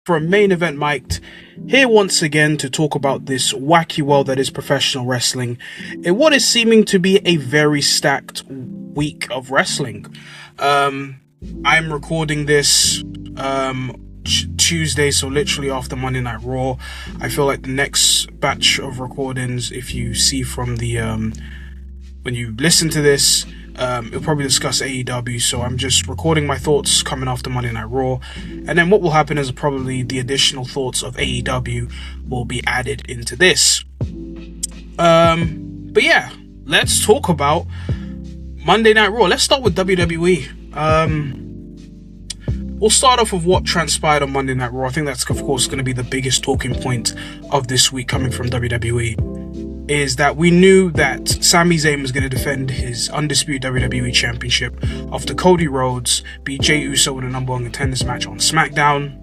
for a main event mic'd, here once again to talk about this wacky world that is professional wrestling in what is seeming to be a very stacked week of wrestling. I'm recording this Tuesday, so literally after Monday Night Raw. I feel like the next batch of recordings, if you see from the when you listen to this, it'll probably discuss AEW, so I'm just recording my thoughts coming after Monday Night Raw, and then what will happen is probably the additional thoughts of AEW will be added into this. But yeah, let's talk about Monday Night Raw. Let's start with WWE. We'll start off with what transpired on Monday Night Raw. I think that's, of course, going to be the biggest talking point of this week coming from WWE. Is that we knew that Sami Zayn was going to defend his undisputed WWE Championship after Cody Rhodes beat Jey Uso in a number one contenders match on SmackDown.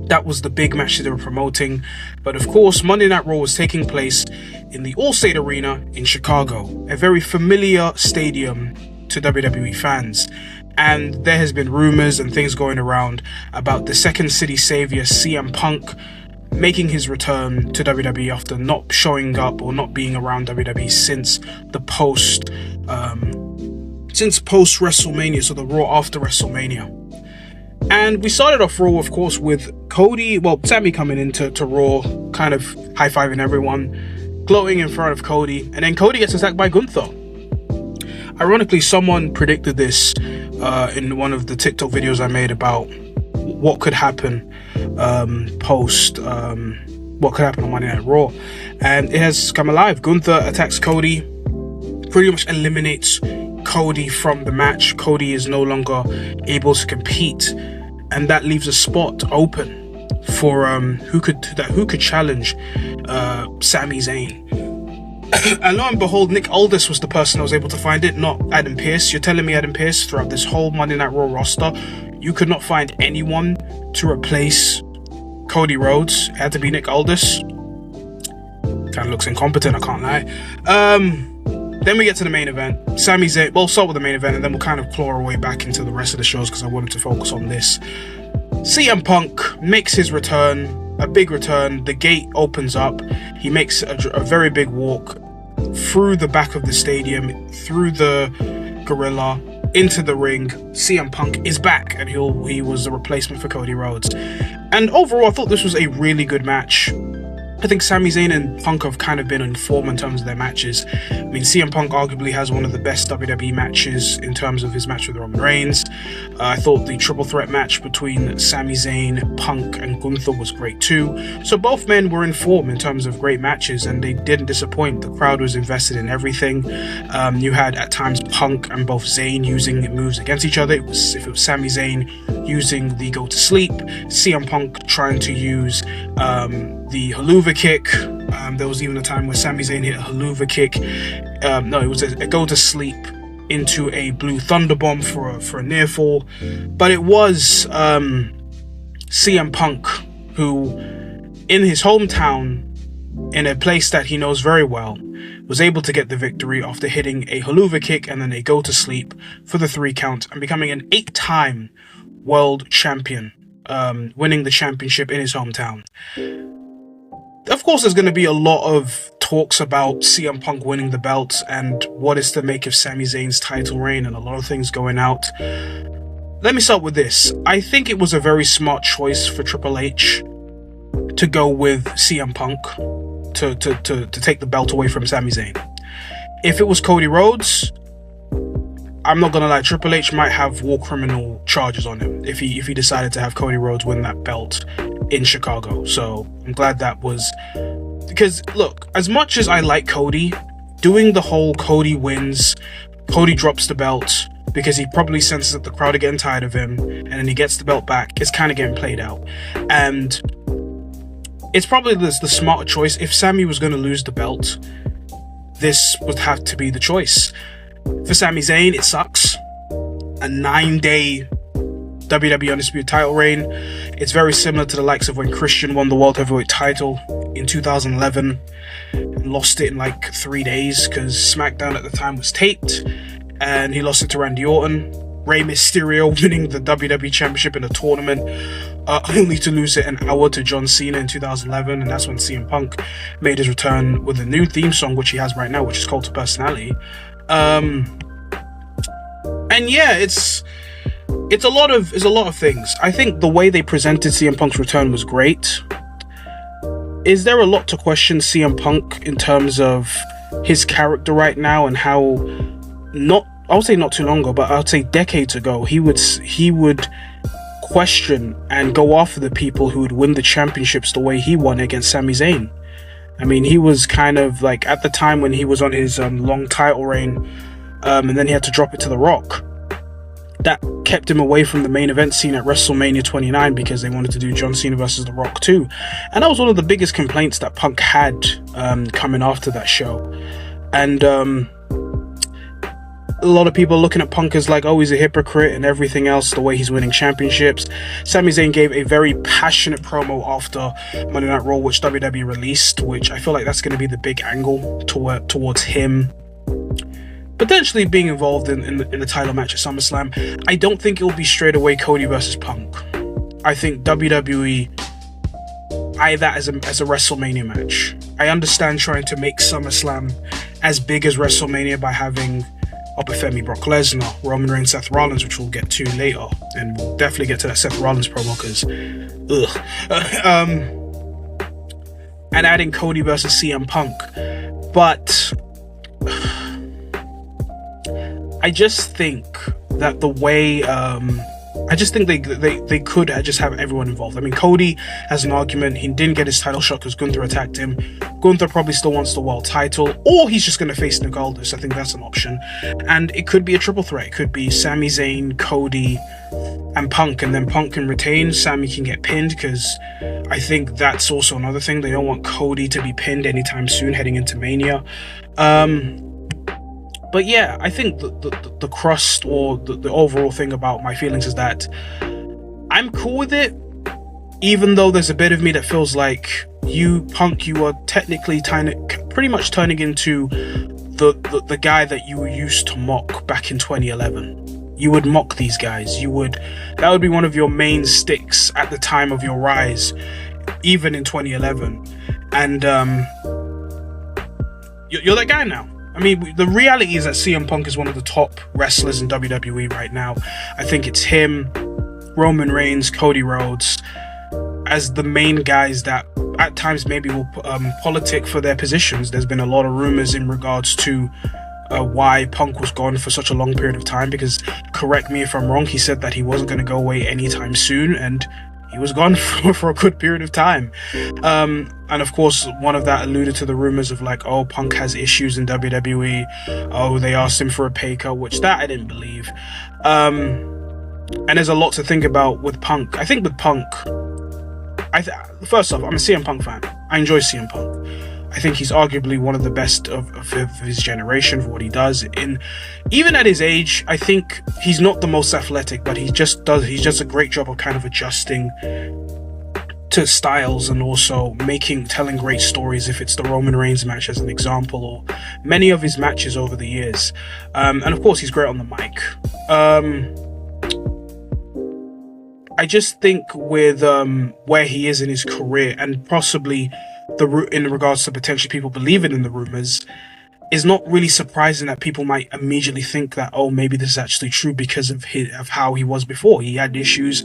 That was the big match that they were promoting. But of course, Monday Night Raw was taking place in the Allstate Arena in Chicago, a very familiar stadium to WWE fans. And there has been rumors and things going around about the Second City Savior CM Punk making his return to WWE after not showing up or not being around WWE since post WrestleMania, so the Raw after WrestleMania. And we started off Raw, of course, with Sami coming into Raw, kind of high-fiving everyone, gloating in front of Cody, and then Cody gets attacked by Gunther. Ironically, someone predicted this in one of the TikTok videos I made about what could happen what could happen on Monday Night Raw, and it has come alive. Gunther attacks Cody, pretty much eliminates Cody from the match. Cody is no longer able to compete, and that leaves a spot open for who could challenge Sami Zayn. And lo and behold, Nick Aldis was the person that was able to find it, not Adam Pearce. You're telling me Adam Pearce, throughout this whole Monday Night Raw roster, you could not find anyone to replace Cody Rhodes? It had to be Nick Aldis. Kind of looks incompetent, I can't lie. Then we get to the main event. Sami Zayn. We'll start with the main event, and then we'll kind of claw our way back into the rest of the shows because I wanted to focus on this. CM Punk makes his return, a big return. The gate opens up. He makes a very big walk through the back of the stadium, through the gorilla, into the ring. CM Punk is back, and he was the replacement for Cody Rhodes. And overall, I thought this was a really good match. I think Sami Zayn and Punk have kind of been in form in terms of their matches. I mean, CM Punk arguably has one of the best WWE matches in terms of his match with Roman Reigns. I thought the triple threat match between Sami Zayn, Punk, and Gunther was great too. So both men were in form in terms of great matches, and they didn't disappoint. The crowd was invested in everything. You had at times Punk and both Zayn using moves against each other. If it was Sami Zayn using the go to sleep, CM Punk trying to use the haluva kick. There was even a time where Sami Zayn hit a haluva kick. It was a go to sleep into a blue thunderbomb for a near fall. But it was CM Punk who, in his hometown, in a place that he knows very well, was able to get the victory after hitting a haluva kick and then a go to sleep for the 3 count and becoming an 8-time world champion, winning the championship in his hometown. Of course, there's going to be a lot of talks about CM Punk winning the belt and what is to make of Sami Zayn's title reign and a lot of things going out. Let me start with this. I think it was a very smart choice for Triple H to go with CM Punk to take the belt away from Sami Zayn. If it was Cody Rhodes, I'm not gonna lie, Triple H might have war criminal charges on him if he decided to have Cody Rhodes win that belt in Chicago. So I'm glad that was, because look, as much as I like Cody, doing the whole Cody wins, Cody drops the belt because he probably senses that the crowd are getting tired of him, and then he gets the belt back, it's kind of getting played out. And it's probably the smarter choice. If Sami was going to lose the belt, this would have to be the choice. For Sami Zayn, it sucks. A 9-day WWE Undisputed title reign. It's very similar to the likes of when Christian won the World Heavyweight title in 2011 and lost it in like 3 days because SmackDown at the time was taped, and he lost it to Randy Orton. Rey Mysterio winning the WWE Championship in a tournament. only to lose it an hour to John Cena in 2011, and that's when CM Punk made his return with a new theme song, which he has right now, which is Cult of Personality. And yeah, it's a lot of things. I think the way they presented CM Punk's return was great. Is there a lot to question CM Punk in terms of his character right now and how I would say not too long ago, but I would say decades ago, he would question and go after the people who would win the championships the way he won against Sami Zayn. I mean, he was kind of like, at the time when he was on his long title reign, and then he had to drop it to The Rock, that kept him away from the main event scene at WrestleMania 29 because they wanted to do John Cena versus The Rock too. And that was one of the biggest complaints that Punk had coming after that show. And a lot of people are looking at Punk as like, oh, he's a hypocrite and everything else, the way he's winning championships. Sami Zayn gave a very passionate promo after Monday Night Raw, which WWE released, which I feel like that's going to be the big angle towards him potentially being involved in the title match at SummerSlam. I don't think it will be straight away Cody versus Punk. I think WWE eye that as a WrestleMania match. I understand trying to make SummerSlam as big as WrestleMania by having Obafemi, Brock Lesnar, Roman Reigns, Seth Rollins, which we'll get to later, and we'll definitely get to that Seth Rollins promo because, and adding Cody versus CM Punk, but I just think that the way, I just think they could just have everyone involved. I mean, Cody has an argument. He didn't get his title shot because Gunther attacked him. Gunther probably still wants the world title, or he's just going to face Nick Aldis. I think that's an option. And it could be a triple threat. It could be Sami Zayn, Cody, and Punk. And then Punk can retain. Sami can get pinned, because I think that's also another thing. They don't want Cody to be pinned anytime soon heading into Mania. But yeah, I think the crust or the overall thing about my feelings is that I'm cool with it, even though there's a bit of me that feels like you, Punk, you are technically pretty much turning into the guy that you used to mock back in 2011. You would mock these guys. That would be one of your main sticks at the time of your rise, even in 2011. And you're that guy now. I mean, the reality is that CM Punk is one of the top wrestlers in WWE right now. I think it's him, Roman Reigns, Cody Rhodes, as the main guys that at times maybe will politic for their positions. There's been a lot of rumors in regards to why Punk was gone for such a long period of time, because, correct me if I'm wrong, he said that he wasn't going to go away anytime soon, and he was gone for a good period of time. And of course, one of that alluded to the rumors of like, oh, Punk has issues in WWE. Oh, they asked him for a pay cut, which that I didn't believe. And there's a lot to think about with Punk. I think with Punk, first off, I'm a CM Punk fan. I enjoy CM Punk. I think he's arguably one of the best of his generation for what he does. Even at his age, I think he's not the most athletic, but he just does a great job of kind of adjusting to styles and also telling great stories, if it's the Roman Reigns match as an example, or many of his matches over the years. And of course, he's great on the mic. I just think with where he is in his career, and possibly in regards to potentially people believing in the rumors, is not really surprising that people might immediately think that, oh, maybe this is actually true because of how he was before. He had issues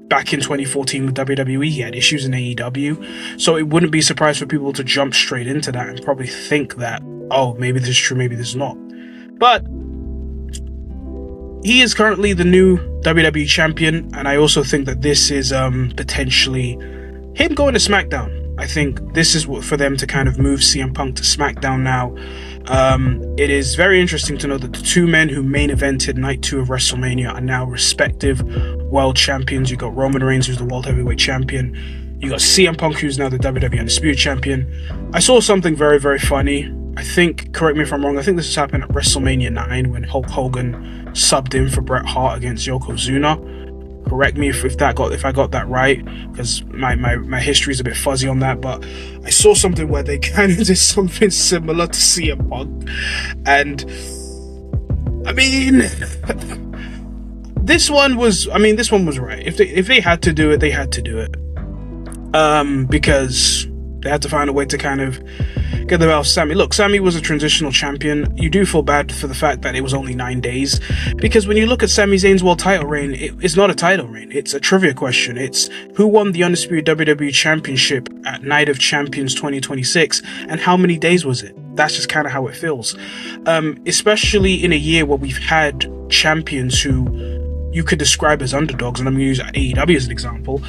back in 2014 with WWE, he had issues in AEW, so it wouldn't be surprised for people to jump straight into that and probably think that, oh, maybe this is true, maybe this is not. But he is currently the new WWE champion, and I also think that this is potentially him going to SmackDown. I think this is for them to kind of move CM Punk to SmackDown now. It is very interesting to know that the two men who main evented Night 2 of WrestleMania are now respective world champions. You got Roman Reigns, who's the World Heavyweight Champion. You got CM Punk, who's now the WWE Undisputed Champion. I saw something very, very funny. I think, correct me if I'm wrong, I think this happened at WrestleMania 9 when Hulk Hogan subbed in for Bret Hart against Yokozuna. Correct me if I got that right, because my history is a bit fuzzy on that, but I saw something where they kind of did something similar to CM Punk, and I mean, this one was right. If they had to do it, they had to do it. Because they had to find a way to kind of get the belt off Sami. Look, Sami was a transitional champion. You do feel bad for the fact that it was only 9 days, because when you look at Sami Zayn's world title reign, it's not a title reign. It's a trivia question. It's who won the undisputed WWE Championship at Night of Champions 2026, and how many days was it? That's just kind of how it feels. Especially in a year where we've had champions who you could describe as underdogs, and I'm going to use AEW as an example.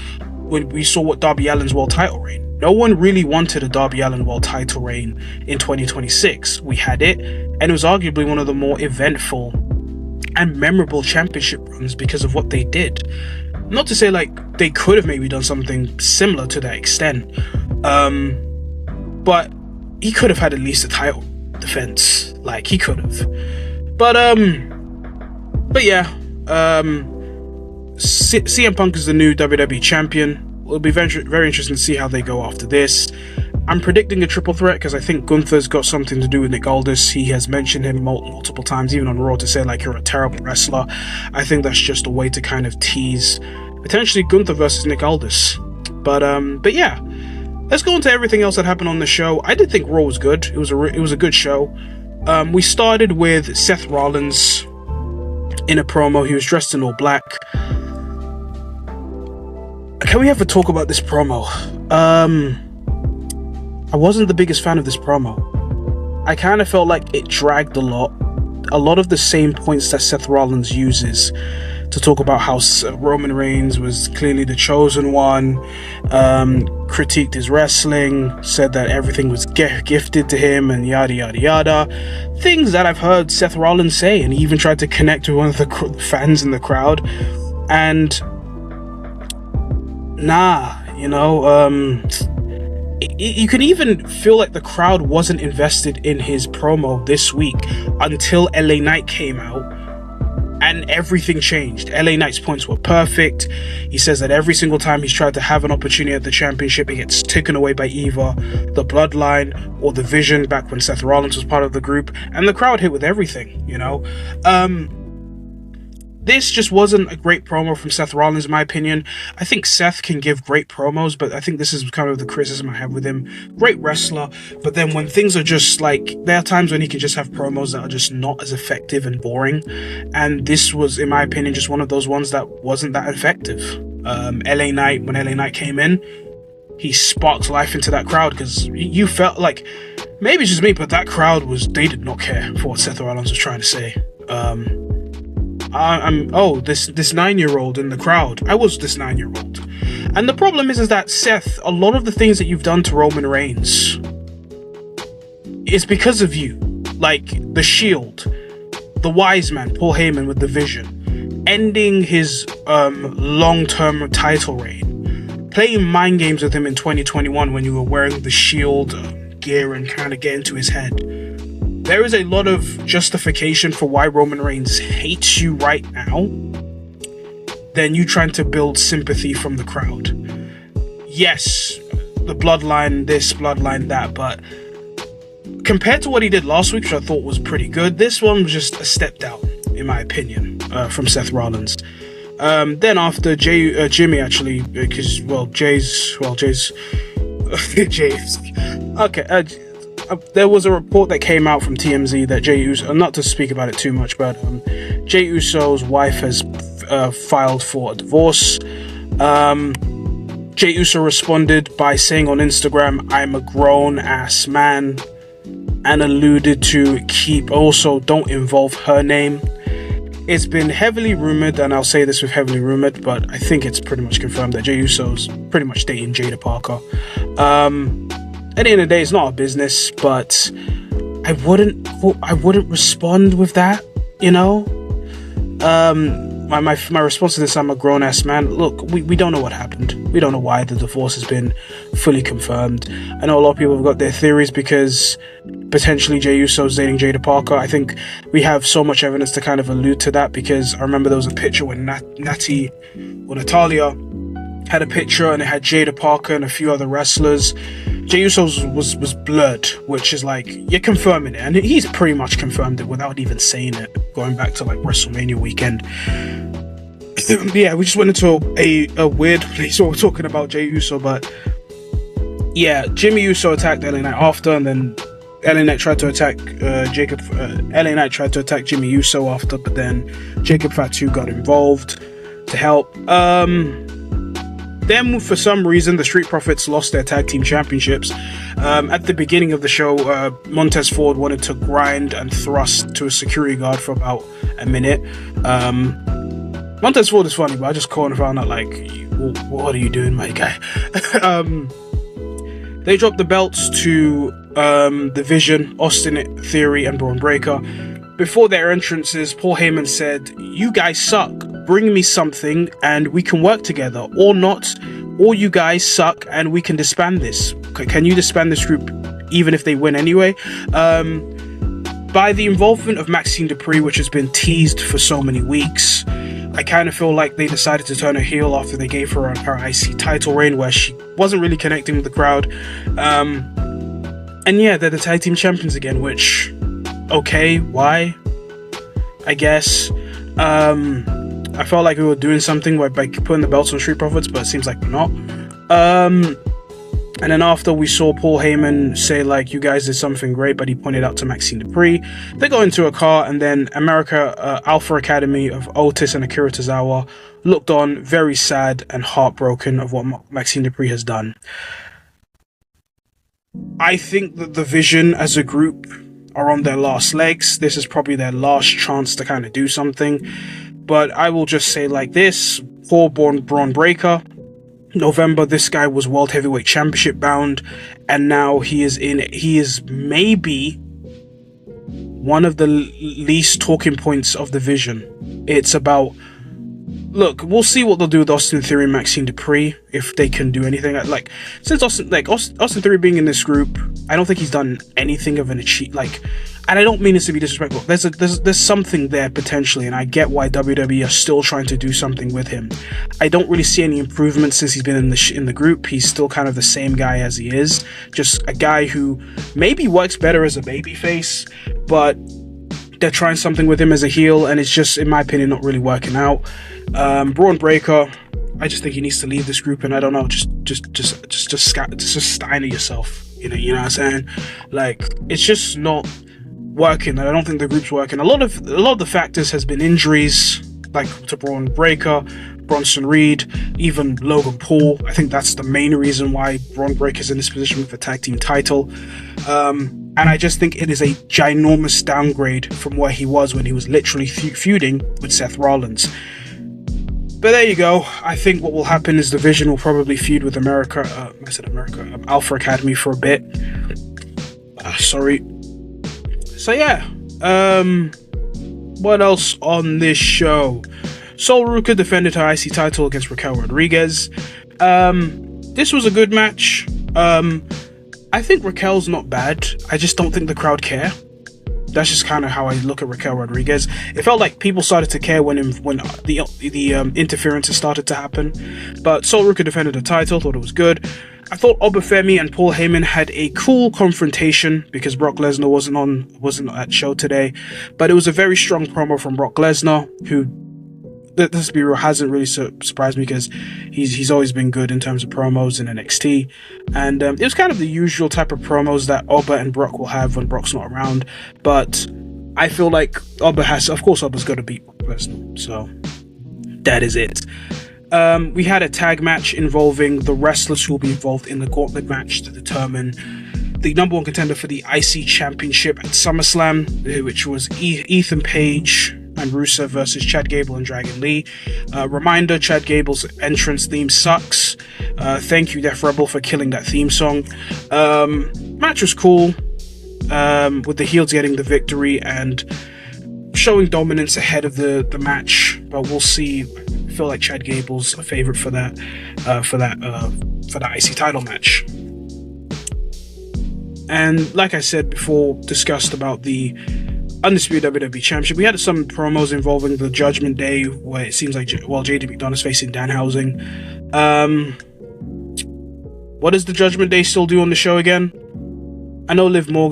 When we saw what Darby Allin's world title reign, no one really wanted a Darby Allin world title reign in 2026. We had it, and it was arguably one of the more eventful and memorable championship runs because of what they did. Not to say like they could have maybe done something similar to that extent, but he could have had at least a title defense. Like, he could have. But yeah. CM Punk is the new WWE champion. It'll be very, very interesting to see how they go after this. I'm predicting a triple threat because I think Gunther's got something to do with Nick Aldis. He has mentioned him multiple times, even on Raw, to say like, you're a terrible wrestler. I think that's just a way to kind of tease potentially Gunther versus Nick Aldis. But yeah, let's go into everything else that happened on the show. I did think Raw was good. It was a good show. We started with Seth Rollins in a promo. He was dressed in all black. Can we ever talk about this promo? I wasn't the biggest fan of this promo. I kind of felt like it dragged a lot. A lot of the same points that Seth Rollins uses to talk about how Roman Reigns was clearly the chosen one, critiqued his wrestling, said that everything was gifted to him, and yada yada yada. Things that I've heard Seth Rollins say, and he even tried to connect with one of the fans in the crowd. And you can even feel like the crowd wasn't invested in his promo this week until LA Knight came out, and everything changed. LA Knight's points were perfect. He says that every single time he's tried to have an opportunity at the championship, it gets taken away by either the Bloodline or the Vision, back when Seth Rollins was part of the group, and the crowd hit with everything, This just wasn't a great promo from Seth Rollins, in my opinion. I think Seth can give great promos, but I think this is kind of the criticism I have with him. Great wrestler, but then when things are just like, there are times when he can just have promos that are just not as effective and boring. And this was, in my opinion, just one of those ones that wasn't that effective. When LA Knight came in, he sparked life into that crowd, because you felt like, maybe it's just me, but that crowd they did not care for what Seth Rollins was trying to say. This 9-year-old in the crowd. I was this 9-year-old. And the problem is that Seth, a lot of the things that you've done to Roman Reigns is because of you. Like the Shield, the Wise Man, Paul Heyman with the Vision, ending his long-term title reign, playing mind games with him in 2021 when you were wearing the Shield gear and kind of getting to his head. There is a lot of justification for why Roman Reigns hates you right now than you trying to build sympathy from the crowd. Yes, the Bloodline this, Bloodline that, but compared to what he did last week, which I thought was pretty good, this one was just a step down, in my opinion, from Seth Rollins. Then after Jimmy, actually, because, Jay's... Okay, there was a report that came out from TMZ that Jey Uso, not to speak about it too much, but Jey Uso's wife has filed for a divorce. Jey Uso responded by saying on Instagram, "I'm a grown-ass man," and alluded to don't involve her name. It's been heavily rumored, and I'll say this with heavily rumored, but I think it's pretty much confirmed that Jey Uso's pretty much dating Jada Parker. At the end of the day, it's not a business, but I wouldn't respond with that, My response to this, I'm a grown-ass man. Look, we don't know what happened. We don't know why the divorce has been fully confirmed. I know a lot of people have got their theories because potentially Jey Uso's dating Jada Parker. I think we have so much evidence to kind of allude to that, because I remember there was a picture when Natalia had a picture and it had Jada Parker and a few other wrestlers. Jey Uso's was blurred, which is like, you're confirming it, and he's pretty much confirmed it without even saying it, going back to like WrestleMania weekend. yeah, we just went into a weird place where we're talking about Jey Uso, but yeah, Jimmy Uso attacked LA Knight after, and then LA Knight tried to attack LA Knight tried to attack Jimmy Uso after, but then Jacob Fatu got involved to help. Then, for some reason, the Street Profits lost their tag team championships. At the beginning of the show, Montez Ford wanted to grind and thrust to a security guard for about a minute. Montez Ford is funny, but I just called and found out, like, what are you doing, my guy? They dropped the belts to The Vision, Austin Theory, and Braun Breaker. Before their entrances, Paul Heyman said, "You guys suck. Bring me something and we can work together. Or not. Or you guys suck and we can disband this. Can you disband this group even if they win anyway?" By the involvement of Maxine Dupree, which has been teased for so many weeks, I kind of feel like they decided to turn her heel after they gave her her IC title reign, where she wasn't really connecting with the crowd. And yeah, they're the tag team champions again, which, okay, why? I guess. I felt like we were doing something by putting the belts on Street Profits, but it seems like we're not. And then after, we saw Paul Heyman say, like, you guys did something great, but he pointed out to Maxine Dupree. They got into a car, and then Alpha Academy of Otis and Akira Tozawa looked on, very sad and heartbroken of what Maxine Dupree has done. I think that the Vision as a group are on their last legs. This is probably their last chance to kind of do something. But I will just say like this, poor Braun Breaker. November, this guy was World Heavyweight Championship bound, and now he is maybe one of the least talking points of the Vision. It's about, look, we'll see what they'll do with Austin Theory and Maxine Dupree, if they can do anything. Like, since Austin Theory being in this group, I don't think he's done anything of an achieve, like, and I don't mean this to be disrespectful. There's something there potentially, and I get why WWE are still trying to do something with him. I don't really see any improvement since he's been in the group. He's still kind of the same guy as he is, just a guy who maybe works better as a babyface, but they're trying something with him as a heel, and it's just, in my opinion, not really working out. Braun Breaker, I just think he needs to leave this group, and I don't know, just steiner yourself. You know what I'm saying? Like, it's just not working, and I don't think the group's working. A lot of the factors has been injuries, like to Braun Breaker, Bronson Reed, even Logan Paul. I think that's the main reason why Braun Breaker's in this position with the tag team title. And I just think it is a ginormous downgrade from where he was when he was literally feuding with Seth Rollins. But there you go. I think what will happen is the Vision will probably feud with Alpha Academy for a bit. Sorry. So yeah, what else on this show? Sol Ruca defended her IC title against Raquel Rodriguez. This was a good match. I think Raquel's not bad. I just don't think the crowd care. That's just kind of how I look at Raquel Rodriguez. It felt like people started to care when the interferences started to happen. But Sol Ruca defended the title, thought it was good. I thought Obafemi and Paul Heyman had a cool confrontation because Brock Lesnar wasn't at show today. But it was a very strong promo from Brock Lesnar, who, let's be real, hasn't really surprised me because he's always been good in terms of promos in NXT. And it was kind of the usual type of promos that Oba and Brock will have when Brock's not around. But I feel like Oba's got to beat Brock Lesnar. So that is it. We had a tag match involving the wrestlers who will be involved in the gauntlet match to determine the number one contender for the IC Championship at SummerSlam, which was Ethan Page and Rusev versus Chad Gable and Dragon Lee. Reminder, Chad Gable's entrance theme sucks. Thank you, Def Rebel, for killing that theme song. Match was cool, with the heels getting the victory and showing dominance ahead of the match, but we'll see. I feel like Chad Gable's a favorite for that IC title match. And like I said before, discussed about the Undisputed WWE Championship, we had some promos involving the Judgment Day, where it seems like JD McDonough is facing Danhausen. What does the Judgment Day still do on the show again? I know I feel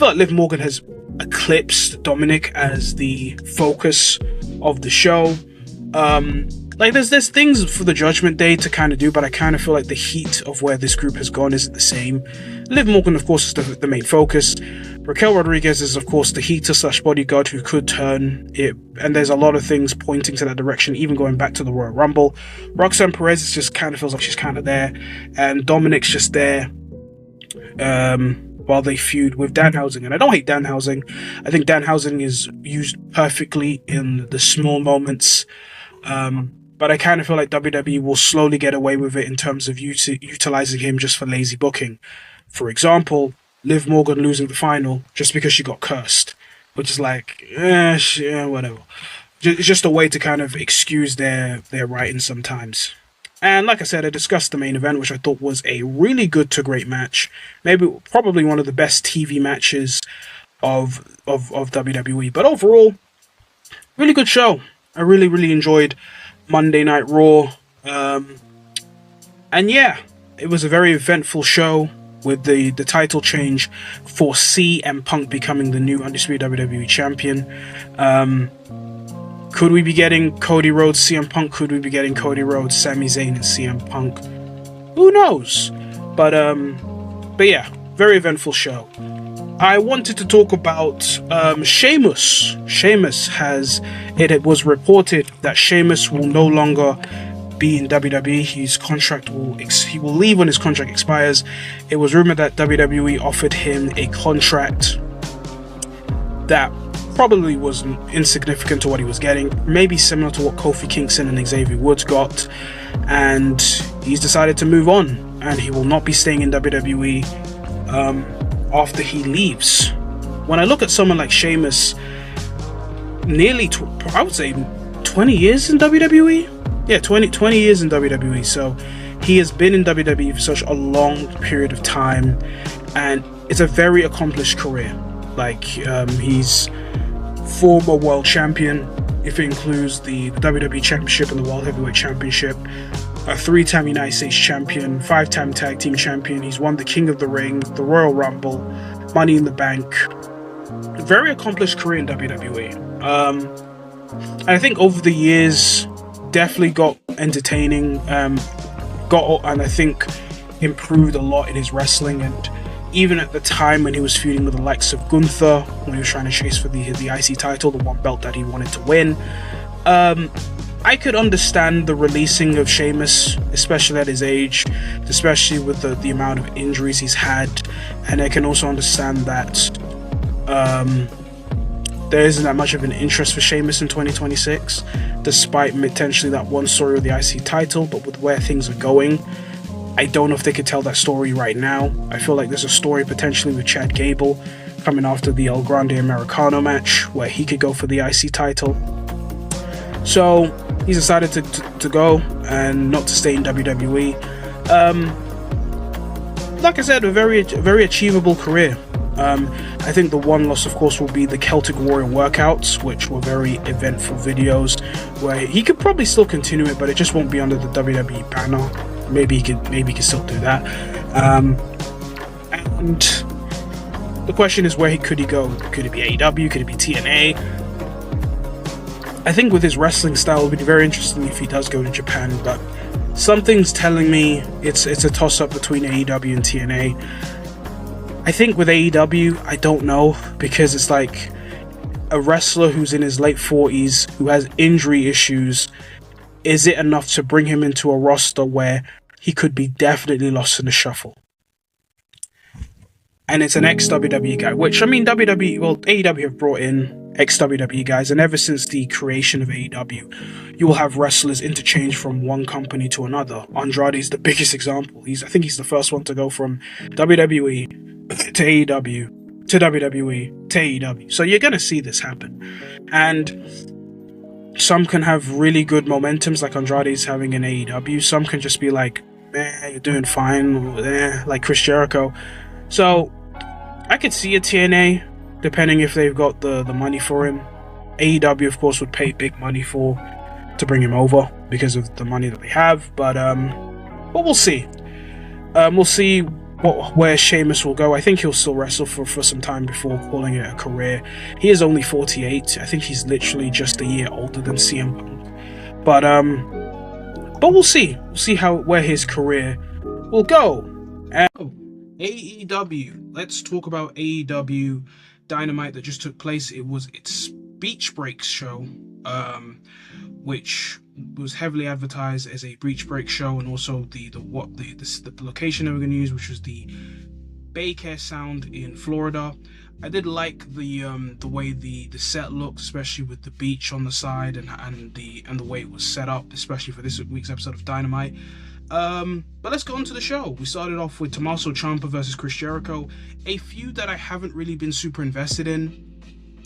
like Liv Morgan has eclipsed Dominic as the focus of the show. Like there's things for the Judgment Day to kind of do, but I kind of feel like the heat of where this group has gone isn't the same. Liv Morgan, of course, is the main focus. Raquel Rodriguez is, of course, the heater / bodyguard who could turn it, and there's a lot of things pointing to that direction, even going back to the Royal Rumble. Roxanne Perez is just kind of feels like she's kind of there, and Dominic's just there while they feud with Danhausen. And I don't hate Danhausen. I think Danhausen is used perfectly in the small moments. But I kind of feel like WWE will slowly get away with it in terms of utilizing him just for lazy booking. For example, Liv Morgan losing the final just because she got cursed, which is like, whatever. It's just a way to kind of excuse their writing sometimes. And like I said, I discussed the main event, which I thought was a really good to great match. Probably one of the best TV matches of WWE. But overall, really good show. I really, really enjoyed Monday Night Raw. And yeah, it was a very eventful show with the title change for CM Punk becoming the new Undisputed WWE Champion. Could we be getting Cody Rhodes, CM Punk? Could we be getting Cody Rhodes, Sami Zayn, and CM Punk? Who knows? But yeah, very eventful show. I wanted to talk about Sheamus. It was reported that Sheamus will no longer be in WWE. His contract he will leave when his contract expires. It was rumored that WWE offered him a contract that probably was insignificant to what he was getting, maybe similar to what Kofi Kingston and Xavier Woods got, and he's decided to move on, and he will not be staying in WWE after he leaves. When I look at someone like Sheamus, nearly, I would say 20 years in WWE? Yeah, 20 years in WWE. So he has been in WWE for such a long period of time, and it's a very accomplished career. Like, he's former world champion, if it includes the WWE Championship and the World Heavyweight Championship, a 3-time United States champion, 5-time tag team champion. He's won the King of the Ring, the Royal Rumble, Money in the Bank. Very accomplished career in WWE. And I think over the years, definitely got entertaining, and I think improved a lot in his wrestling. And even at the time when he was feuding with the likes of Gunther, when he was trying to chase for the IC title, the one belt that he wanted to win, I could understand the releasing of Sheamus, especially at his age, especially with the amount of injuries he's had. And I can also understand that there isn't that much of an interest for Sheamus in 2026, despite potentially that one story of the IC title. But with where things are going, I don't know if they could tell that story right now. I feel like there's a story potentially with Chad Gable coming after the El Grande Americano match, where he could go for the IC title. So he's decided to go and not to stay in WWE. Like I said, a very achievable career. I think the one loss, of course, will be the Celtic Warrior workouts, which were very eventful videos, where he could probably still continue it, but it just won't be under the WWE banner. Maybe he could still do that. And the question is, where could he go? Could it be AEW? Could it be TNA? I think with his wrestling style, it would be very interesting if he does go to Japan, but something's telling me it's a toss-up between AEW and TNA. I think with AEW, I don't know, because it's like a wrestler who's in his late 40s, who has injury issues. Is it enough to bring him into a roster where he could be definitely lost in the shuffle? And it's an ex-WWE guy, which, I mean, AEW have brought in ex-WWE guys, and ever since the creation of AEW, you will have wrestlers interchange from one company to another. Andrade is the biggest example. I think he's the first one to go from WWE to AEW to WWE to AEW. So you're going to see this happen. And some can have really good momentums, like Andrade's having in AEW. Some can just be like, you're doing fine, like Chris Jericho. So I could see a TNA, depending if they've got the money for him. AEW, of course, would pay big money to bring him over because of the money that they have. But we'll see. We'll see where Sheamus will go. I think he'll still wrestle for some time before calling it a career. He is only 48. I think he's literally just a year older than CM Punk. But we'll see. We'll see where his career will go. And AEW. Let's talk about AEW Dynamite that just took place. It was its Beach Breaks show, which was heavily advertised as a Beach Break show, and also the location they were going to use, which was the Baycare Sound in Florida. I did like the way the set looked, especially with the beach on the side and the way it was set up, especially for this week's episode of Dynamite. But let's go on to the show. We started off with Tommaso Ciampa versus Chris Jericho, a feud that I haven't really been super invested in,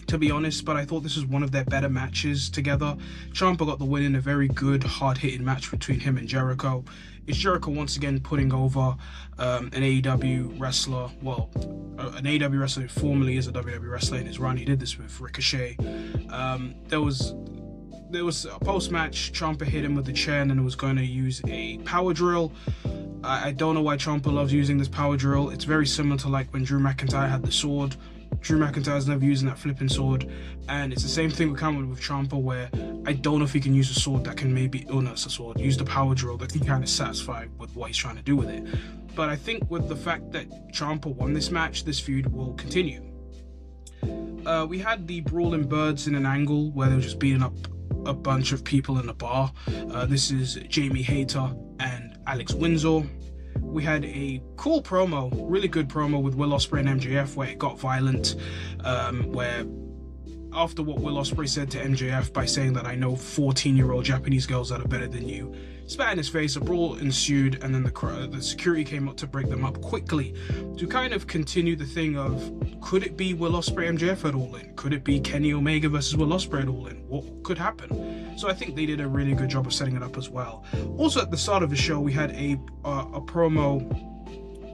to be honest, but I thought this was one of their better matches together. Ciampa got the win in a very good, hard-hitting match between him and Jericho. It's Jericho once again putting over an AEW wrestler, an AEW wrestler who formerly is a WWE wrestler in his run. He did this with Ricochet. There was a post-match, Ciampa hit him with the chair and then was going to use a power drill. I don't know why Ciampa loves using this power drill. It's very similar to like when Drew McIntyre had the sword. Drew McIntyre's never using that flipping sword, and it's the same thing with Ciampa, where I don't know if he can use a sword that can use the power drill that can kind of satisfy with what he's trying to do with it. But I think with the fact that Ciampa won this match, this feud will continue. We had the Brawling Birds in an angle where they were just beating up a bunch of people in a bar. This is Jamie Hayter and Alex Windsor. We had a cool promo, really good promo with Will Ospreay and MJF, where it got violent, where after what Will Ospreay said to MJF by saying that I know 14-year-old Japanese girls that are better than you, spat in his face, a brawl ensued, and then the security came up to break them up quickly to kind of continue the thing of, could it be Will Ospreay MJF at All In? Could it be Kenny Omega versus Will Ospreay at All In? What could happen? So I think they did a really good job of setting it up as well. Also at the start of the show, we had a promo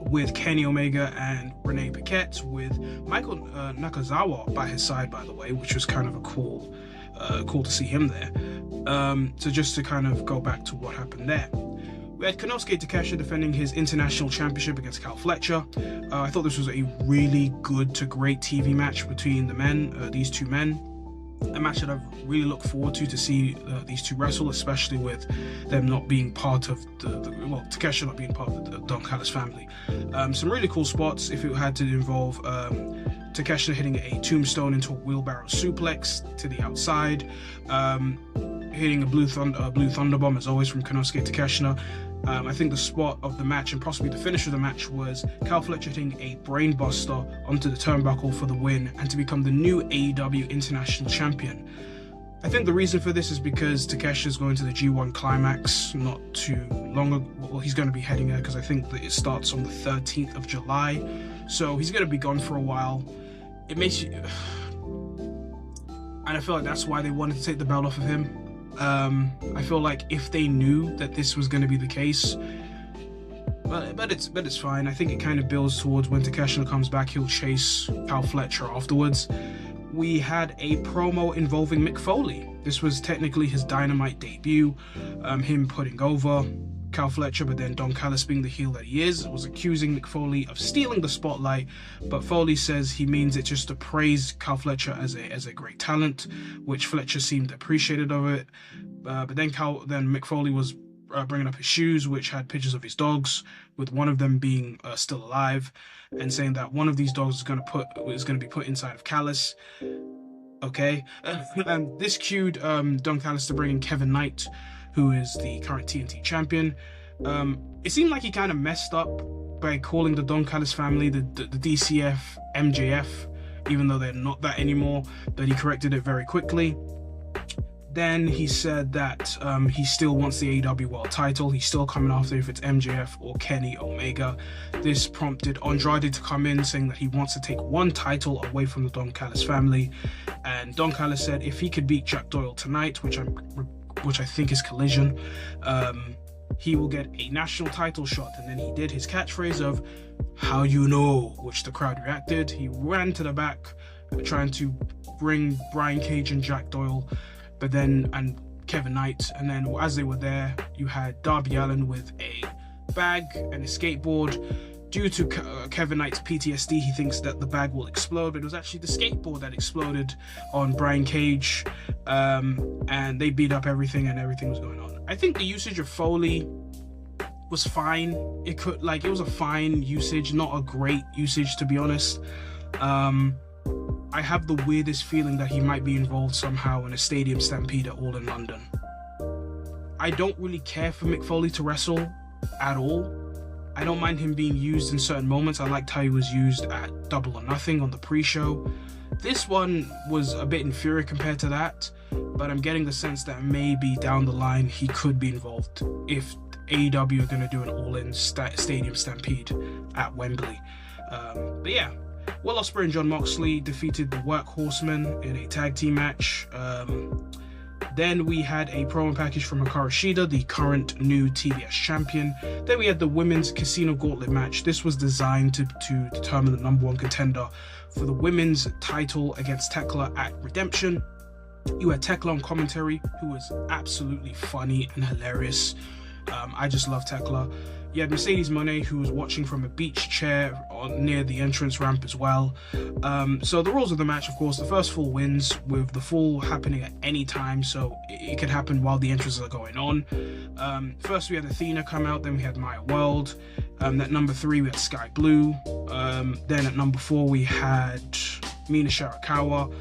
with Kenny Omega and Renee Paquette, with Michael Nakazawa by his side, by the way, which was kind of a cool to see him there. So just to kind of go back to what happened there. We had Konosuke Takeshita defending his international championship against Cal Fletcher. I thought this was a really good to great TV match between the men, these two men. A match that I've really looked forward to see these two wrestle, especially with them not being part of Takeshita not being part of the Don Callis family. Some really cool spots if it had to involve Takeshita hitting a tombstone into a wheelbarrow suplex to the outside, hitting a blue thunderbomb as always from Konosuke Takeshita. I think the spot of the match and possibly the finish of the match was Cal Fletcher hitting a brainbuster onto the turnbuckle for the win and to become the new AEW International Champion. I think the reason for this is because Takeshi's going to the G1 Climax not too long ago. Well, he's going to be heading there because I think that it starts on the 13th of July. So he's going to be gone for a while. It makes you... And I feel like that's why they wanted to take the belt off of him. I feel like if they knew that this was going to be the case, but it's fine. I think it kind of builds towards when Takeshita comes back, he'll chase Cal Fletcher afterwards. We had a promo involving Mick Foley. This was technically his Dynamite debut, him putting over Cal Fletcher, but then Don Callis, being the heel that he is, was accusing Mick Foley of stealing the spotlight, but Foley says he means it just to praise Cal Fletcher as a great talent, which Fletcher seemed appreciative of it. But then Mick Foley was bringing up his shoes, which had pictures of his dogs, with one of them being still alive, and saying that one of these dogs is going to be put inside of Callis. Okay, and this cued Don Callis to bring in Kevin Knight, who is the current TNT champion. It seemed like he kind of messed up by calling the Don Callis family the DCF MJF, even though they're not that anymore, but he corrected it very quickly. Then he said that he still wants the AEW World title. He's still coming after if it's MJF or Kenny Omega. This prompted Andrade to come in, saying that he wants to take one title away from the Don Callis family. And Don Callis said if he could beat Jack Doyle tonight, which I think is Collision, he will get a national title shot. And then he did his catchphrase of "How you know," which the crowd reacted. He ran to the back, trying to bring Brian Cage and Jack Doyle, and Kevin Knight. And then as they were there, you had Darby Allin with a bag and a skateboard, due to Kevin Knight's PTSD, he thinks that the bag will explode, but it was actually the skateboard that exploded on Brian Cage, and they beat up everything, and everything was going on. I think the usage of Foley was fine. It was a fine usage, not a great usage, to be honest. I have the weirdest feeling that he might be involved somehow in a stadium stampede at All in London. I don't really care for Mick Foley to wrestle at all. I don't mind him being used in certain moments. I liked how he was used at Double or Nothing on the pre-show. This one was a bit inferior compared to that, but I'm getting the sense that maybe down the line he could be involved if AEW are going to do an all-in stadium stampede at Wembley. But yeah, Will Ospreay and Jon Moxley defeated the Workhorsemen in a tag team match. Then we had a promo package from Hikaru Shida, the current new TBS champion. Then we had the women's Casino Gauntlet match. This was designed to determine the number one contender for the women's title against Tekla at Redemption. You had Tekla on commentary, who was absolutely funny and hilarious. I just love Tekla. You had Mercedes Moné, who was watching from a beach chair near the entrance ramp as well. So the rules of the match, of course, the first fall wins, with the fall happening at any time, so it could happen while the entrances are going on. First we had Athena come out, then we had Maya World. At number 3 we had Sky Blue. Then at number 4 we had Mina Shirakawa,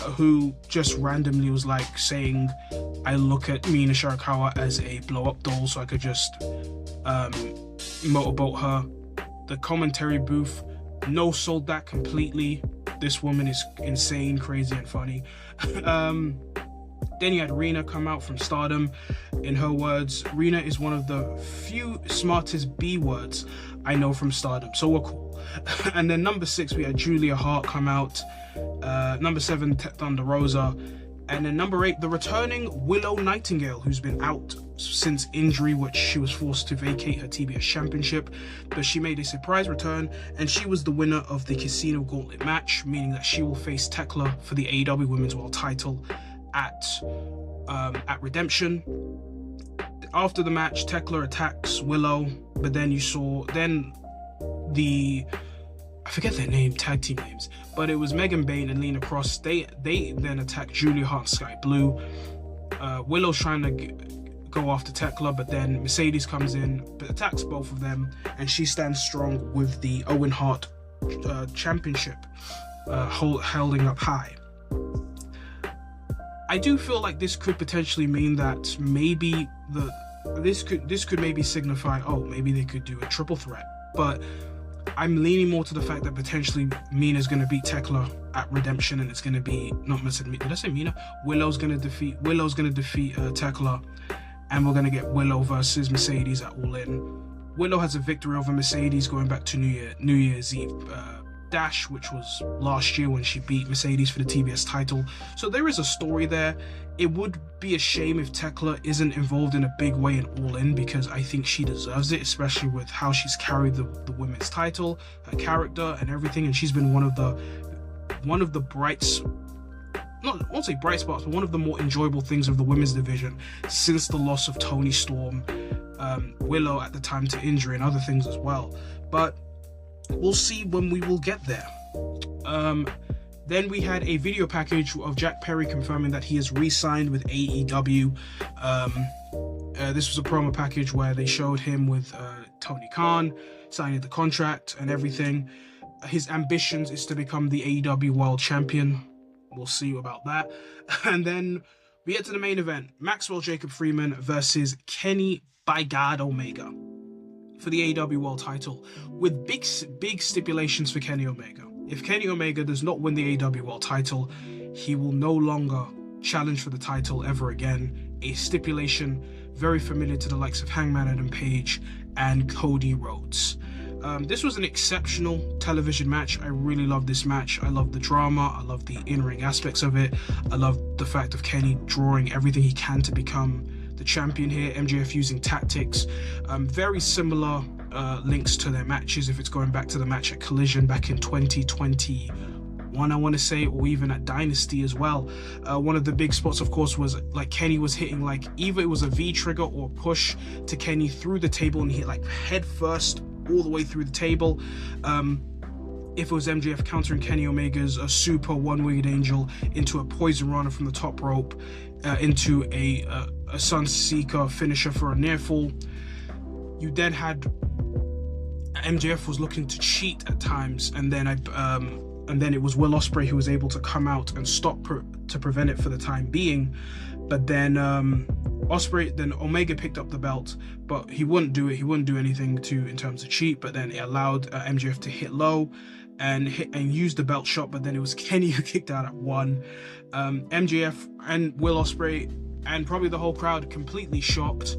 who just randomly was like saying, I look at Mina Shirakawa as a blow-up doll, so I could just motorboat her. The commentary booth no-sold that completely. This woman is insane, crazy, and funny. Then you had Rina come out from Stardom. In her words, Rina is one of the few smartest B words I know from Stardom, so we're cool. And then number 6 we had Julia Hart come out. Number 7 Thunder Rosa. And then number 8, the returning Willow Nightingale, who's been out since injury, which she was forced to vacate her TBS championship, but she made a surprise return, and she was the winner of the Casino Gauntlet match, meaning that she will face Tekla for the AEW Women's World title at Redemption. After the match, Tekla attacks Willow, but then I forget their tag team names, but it was Megan Bayne and Lena Cross. They then attack Julia Hart and Sky Blue. Willow's trying to go after Tekla, but then Mercedes comes in, but attacks both of them, and she stands strong with the Owen Hart championship holding up high. I do feel like this could potentially mean that maybe this could maybe signify, oh, maybe they could do a triple threat, but I'm leaning more to the fact that potentially Mina's going to beat Tekla at Redemption, and it's going to be did I say Mina? Willow's going to defeat Tekla, and we're going to get Willow versus Mercedes at All In. Willow has a victory over Mercedes going back to New Year's Eve Dash, which was last year when she beat Mercedes for the TBS title. So there is a story there. It would be a shame if Tekla isn't involved in a big way in All In, because I think she deserves it, especially with how she's carried the women's title, her character and everything, and she's been one of the brights, I won't say bright spots, but one of the more enjoyable things of the women's division since the loss of Toni Storm, Willow at the time to injury, and other things as well. But we'll see when we will get there. Then we had a video package of Jack Perry confirming that he has re-signed with AEW. This was a promo package where they showed him with Tony Khan signing the contract and everything. His ambitions is to become the AEW World Champion. We'll see about that. And then we get to the main event. Maxwell Jacob Freeman versus Kenny by God Omega for the AEW World title, with big stipulations for Kenny Omega. If Kenny Omega does not win the AEW World title, he will no longer challenge for the title ever again. A stipulation very familiar to the likes of Hangman Adam Page and Cody Rhodes. This was an exceptional television match. I really love this match. I love the drama. I love the in-ring aspects of it. I love the fact of Kenny drawing everything he can to become the champion here. MJF using tactics. Very similar links to their matches, if it's going back to the match at Collision back in 2021, I want to say, or even at Dynasty as well. One of the big spots, of course, was like Kenny was hitting like either it was a V trigger or push to Kenny through the table, and he hit like head first all the way through the table. If it was MJF countering Kenny Omega's a super one-winged angel into a poison runner from the top rope, into a Sunseeker finisher for a near fall, you then had MJF was looking to cheat at times, and then it was Will Ospreay who was able to come out and stop to prevent it for the time being. But then Omega picked up the belt, but he wouldn't do it. He wouldn't do anything in terms of cheat. But then it allowed MJF to hit low and use the belt shot. But then it was Kenny who kicked out at 1. MJF and Will Ospreay and probably the whole crowd completely shocked.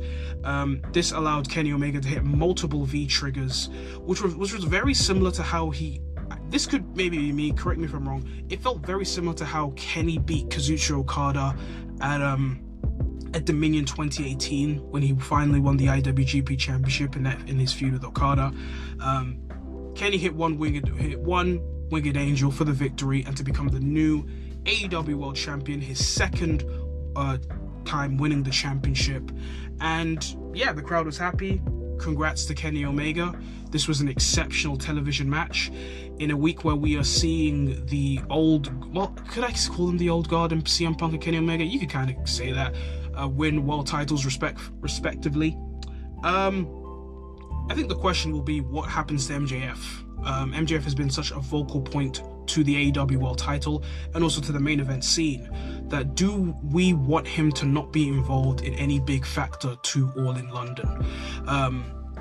This allowed Kenny Omega to hit multiple V triggers, which was very similar to how he. This could maybe be me, correct me if I'm wrong. It felt very similar to how Kenny beat Kazuchika Okada at Dominion 2018 when he finally won the IWGP Championship in his feud with Okada. Kenny hit one winged angel for the victory and to become the new AEW World Champion, his second time winning the championship. And yeah, the crowd was happy. Congrats to Kenny Omega. This was an exceptional television match in a week where we are seeing the old, well, could I call them the old guard and CM Punk and Kenny Omega? You could kind of say that, win world titles respectively. I think the question will be what happens to MJF. MJF has been such a vocal point to the AEW World title and also to the main event scene that do we want him to not be involved in any big factor to All in London?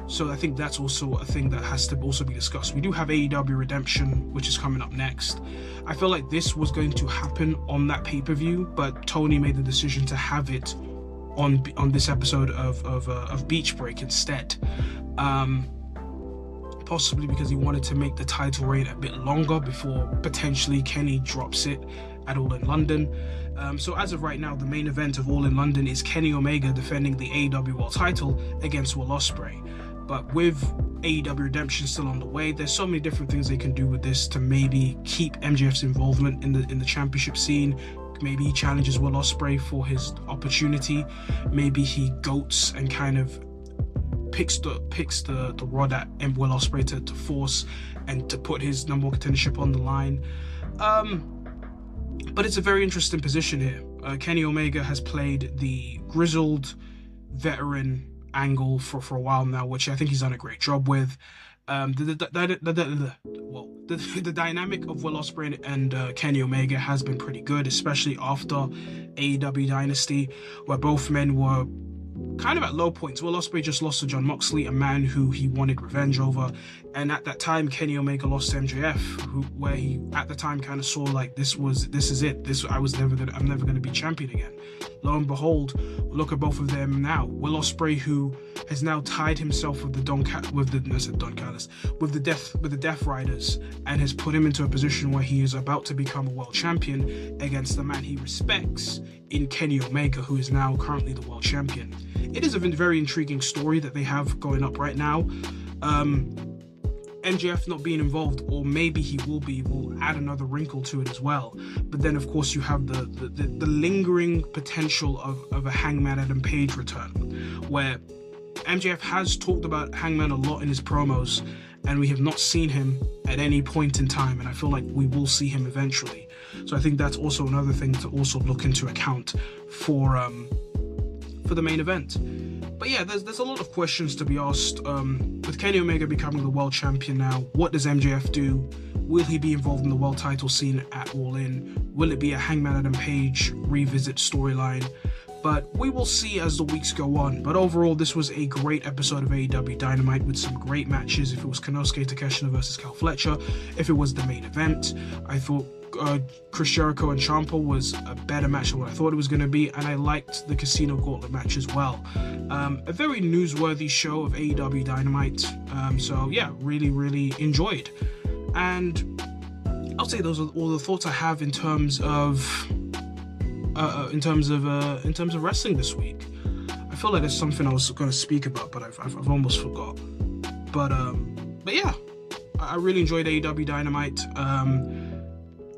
So I think that's also a thing that has to also be discussed. We do have AEW Redemption, which is coming up next. I feel like this was going to happen on that pay-per-view, but Tony made the decision to have it on this episode of Beach Break instead. Possibly because he wanted to make the title reign a bit longer before potentially Kenny drops it at All in London. So as of right now, the main event of All in London is Kenny Omega defending the AEW World title against Will Ospreay. But with AEW Redemption still on the way, there's so many different things they can do with this to maybe keep MJF's involvement in the championship scene. Maybe he challenges Will Ospreay for his opportunity. Maybe he goats and kind of picks the rod at Will Ospreay to force and to put his number one contendership on the line. But it's a very interesting position here. Kenny Omega has played the grizzled veteran angle for a while now, which I think he's done a great job with. The dynamic of Will Ospreay and Kenny Omega has been pretty good, especially after AEW Dynasty, where both men were kind of at low points. Will Ospreay just lost to Jon Moxley, a man who he wanted revenge over, and at that time Kenny Omega lost to MJF, where he at the time kind of saw like this is it. I'm never gonna be champion again. Lo and behold, look at both of them now. Will Ospreay, who has now tied himself with the Death Riders, and has put him into a position where he is about to become a world champion against the man he respects in Kenny Omega, who is now currently the world champion. It is a very intriguing story that they have going up right now. MJF not being involved, or maybe he will add another wrinkle to it as well. But then of course you have the lingering potential of a Hangman Adam Page return, where MJF has talked about Hangman a lot in his promos, and we have not seen him at any point in time, and I feel like we will see him eventually. So I think that's also another thing to also look into account for the main event. But yeah, there's a lot of questions to be asked. With Kenny Omega becoming the world champion now, what does MJF do? Will he be involved in the world title scene at All In? Will it be a Hangman Adam Page revisit storyline? But we will see as the weeks go on. But overall, this was a great episode of AEW Dynamite with some great matches. If it was Konosuke Takeshita versus Cal Fletcher, if it was the main event, I thought Chris Jericho and Ciampa was a better match than what I thought it was going to be, and I liked the Casino Gauntlet match as well. A very newsworthy show of AEW Dynamite. So yeah, really enjoyed. And I'll say those are all the thoughts I have in terms of wrestling this week. I feel like there's something I was going to speak about, but I've almost forgot. But yeah, I really enjoyed AEW Dynamite.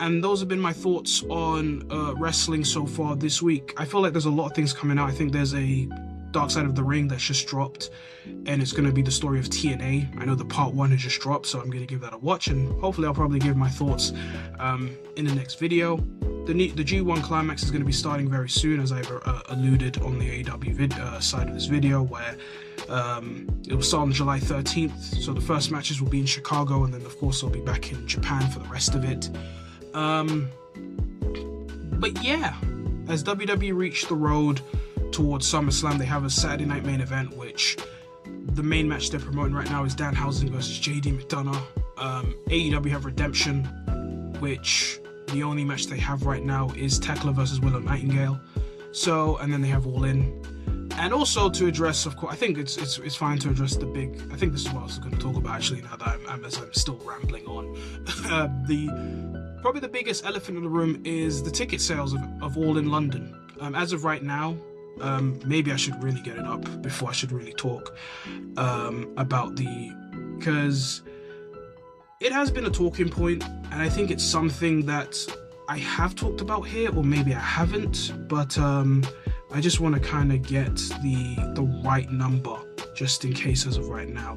And those have been my thoughts on wrestling so far this week. I feel like there's a lot of things coming out. I think there's a Dark Side of the Ring that's just dropped, and it's going to be the story of TNA. I know the part 1 has just dropped, so I'm going to give that a watch, and hopefully I'll probably give my thoughts in the next video. The G1 Climax is going to be starting very soon, as I've alluded on the AEW side of this video, where it will start on July 13th, so the first matches will be in Chicago, and then of course I'll be back in Japan for the rest of it. But yeah, as WWE reach the road towards SummerSlam, they have a Saturday night main event, which the main match they're promoting right now is Danhausen versus JD McDonough. AEW have Redemption, which the only match they have right now is Tekla versus Willow Nightingale. So, and then they have All In. And also to address, of course, I think it's fine to address the big, I think this is what I was going to talk about actually, now that I'm still rambling on. Probably the biggest elephant in the room is the ticket sales of All in London. As of right now, maybe I should really get it up before I should really talk about because it has been a talking point, and I think it's something that I have talked about here, or maybe I haven't, but I just want to kind of get the right number just in case as of right now.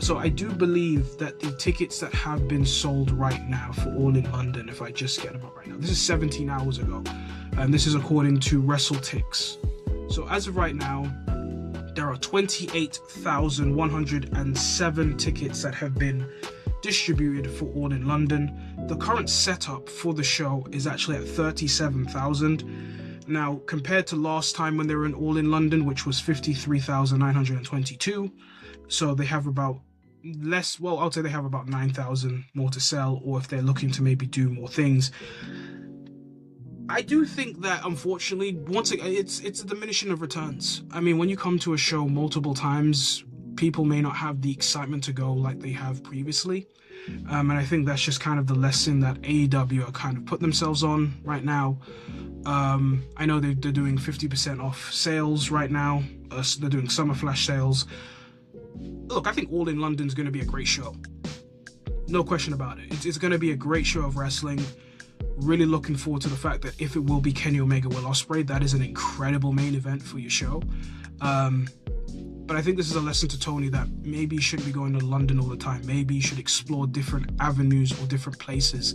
So I do believe that the tickets that have been sold right now for All in London, if I just get them up right now, this is 17 hours ago, and this is according to WrestleTix. So as of right now, there are 28,107 tickets that have been distributed for All in London. The current setup for the show is actually at 37,000. Now, compared to last time when they were in All in London, which was 53,922, so they have about less, well, I'll say they have about 9,000 more to sell, or if they're looking to maybe do more things. I do think that, unfortunately, once again, it's a diminishing of returns. I mean, when you come to a show multiple times, people may not have the excitement to go like they have previously. And I think that's just kind of the lesson that AEW are kind of put themselves on right now. I know they're doing 50% off sales right now. So they're doing summer flash sales. Look, I think All in London is going to be a great show. No question about it. It's going to be a great show of wrestling. Really looking forward to the fact that if it will be Kenny Omega, Will Ospreay, that is an incredible main event for your show. But I think this is a lesson to Tony that maybe you shouldn't be going to London all the time. Maybe you should explore different avenues or different places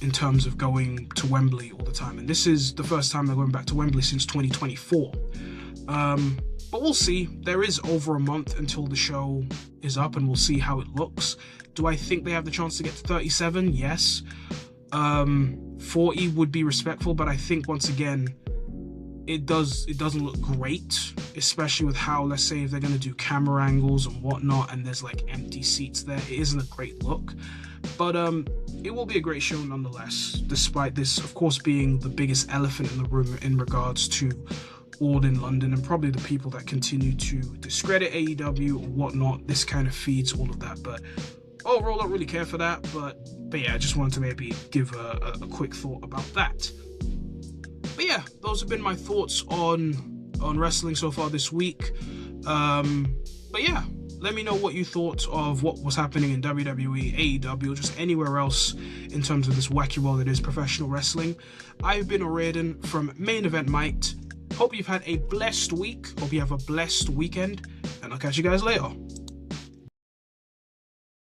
in terms of going to Wembley all the time. And this is the first time they're going back to Wembley since 2024. But we'll see. There is over a month until the show is up, and we'll see how it looks. Do I think they have the chance to get to 37? Yes. 40 would be respectful, but I think once again, it doesn't look great, especially with how, let's say, if they're going to do camera angles and whatnot, and there's like empty seats there, it isn't a great look. But it will be a great show nonetheless, despite this, of course, being the biggest elephant in the room in regards to All in London, and probably the people that continue to discredit AEW or whatnot. This kind of feeds all of that, but overall, I don't really care for that. But yeah, I just wanted to maybe give a quick thought about that. But yeah, those have been my thoughts on wrestling so far this week. But yeah, let me know what you thought of what was happening in WWE, AEW, or just anywhere else in terms of this wacky world that is professional wrestling. I've been O'Riordan from Main Event Mike. Hope you've had a blessed week. Hope you have a blessed weekend, and I'll catch you guys later.